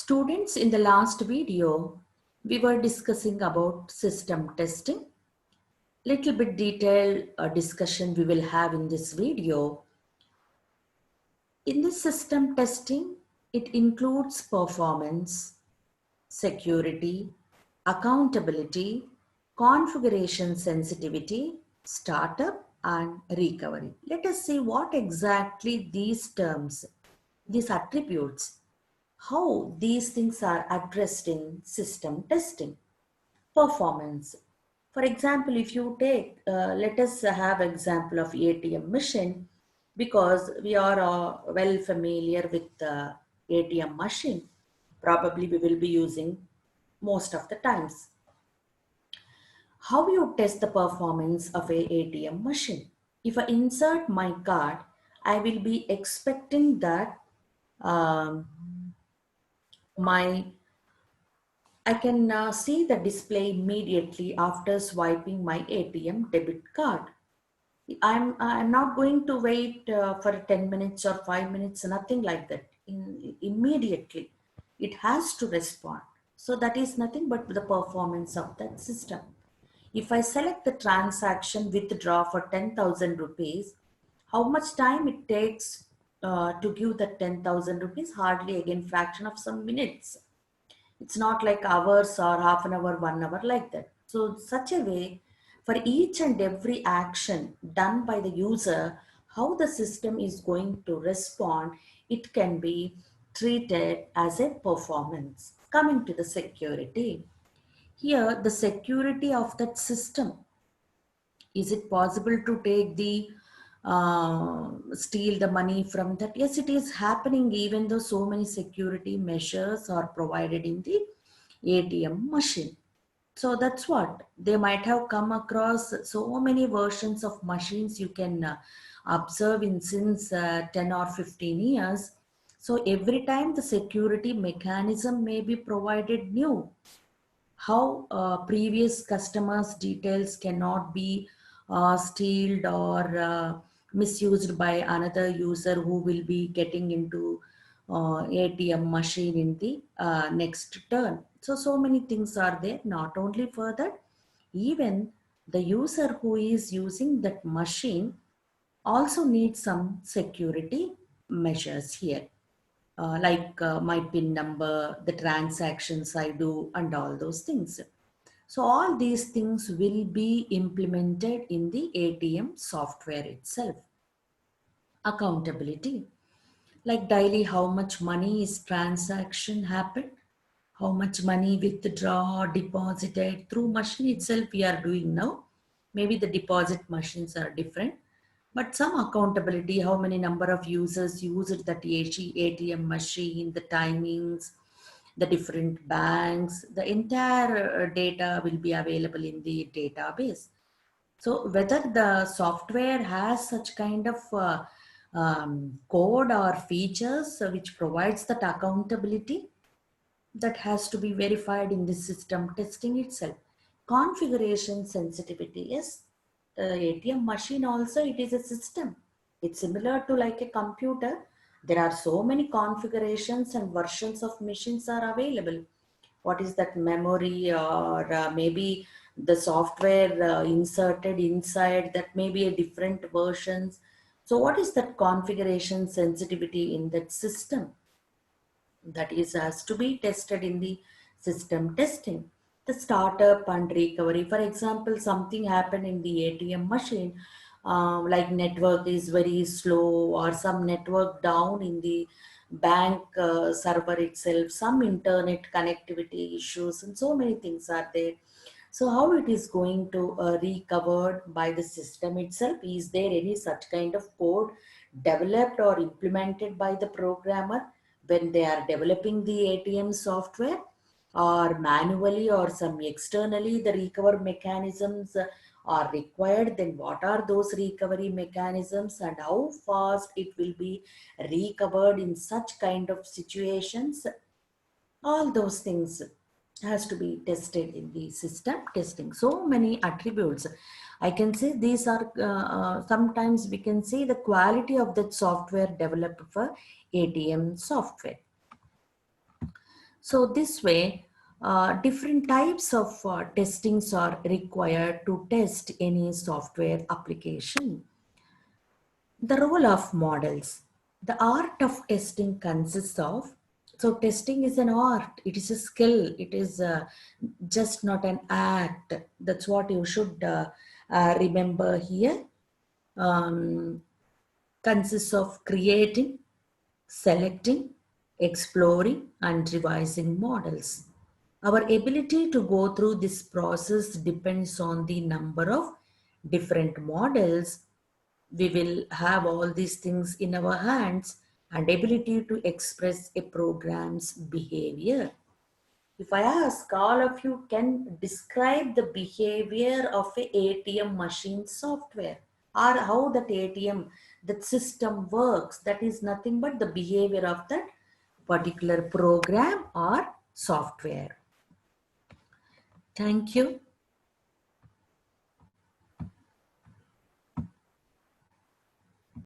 Students, in the last video, we were discussing about system testing. Little bit detailed discussion we will have in this video. In this system testing, it includes performance, security, accountability, configuration sensitivity, startup, and recovery. Let us see what exactly these terms, these attributes, how these things are addressed in system testing. Performance. For example, if you take, let us have example of ATM machine, because we are well familiar with the ATM machine. Probably we will be using most of the times. How you test the performance of a ATM machine? If I insert my card, I will be expecting that um, my I can see the display immediately after swiping my ATM debit card. I'm not going to wait for 10 minutes or 5 minutes, nothing like that. Immediately, it has to respond. So that is nothing but the performance of that system. If I select the transaction withdraw for 10,000 rupees, how much time it takes to give the 10,000 rupees? Hardly again fraction of some minutes. It's not like hours or half an hour, 1 hour, like that. So, such a way, for each and every action done by the user, how the system is going to respond, it can be treated as a performance. Coming to the security. Here, the security of that system. Is it possible to take the steal the money from that? Yes, it is happening, even though so many security measures are provided in the ATM machine. So that's what they might have come across. So many versions of machines you can observe in since 10 or 15 years. So every time the security mechanism may be provided new. How previous customers' details cannot be stealed or misused by another user who will be getting into ATM machine in the next turn. So many things are there. Not only for that, even the user who is using that machine also needs some security measures here, like my PIN number, the transactions I do, and all those things. So all these things will be implemented in the ATM software itself. Accountability, like daily how much money is transaction happened, how much money withdraw, deposited through machine itself we are doing now. Maybe the deposit machines are different, but some accountability, how many number of users used that ATM machine, the timings, the different banks, the entire data will be available in the database. So whether the software has such kind of code or features which provides that accountability, that has to be verified in the system testing itself. Configuration sensitivity, yes, ATM machine also, it is a system. It's similar to like a computer. There are so many configurations and versions of machines are available. What is that memory, or maybe the software inserted inside that may be a different versions. So what is that configuration sensitivity in that system? That is has to be tested in the system testing. The startup and recovery, for example, something happened in the ATM machine, like network is very slow or some network down in the bank server itself, some internet connectivity issues, and so many things are there. So how it is going to recovered by the system itself? Is there any such kind of code developed or implemented by the programmer when they are developing the ATM software, or manually or some externally the recovery mechanisms are required? Then what are those recovery mechanisms and how fast it will be recovered in such kind of situations? All those things has to be tested in the system testing. So many attributes, I can say these are sometimes we can say the quality of that software developed for ATM software. So this way, different types of testings are required to test any software application. The role of models. The art of testing consists of, so testing is an art, it is a skill, it is just not an act. That's what you should remember here. Um, Consists of creating, selecting, exploring, and revising models. Our ability to go through this process depends on the number of different models. We will have all these things in our hands and ability to express a program's behavior. If I ask all of you can describe the behavior of a ATM machine software or how that ATM, that system works, that is nothing but the behavior of that particular program or software. Thank you.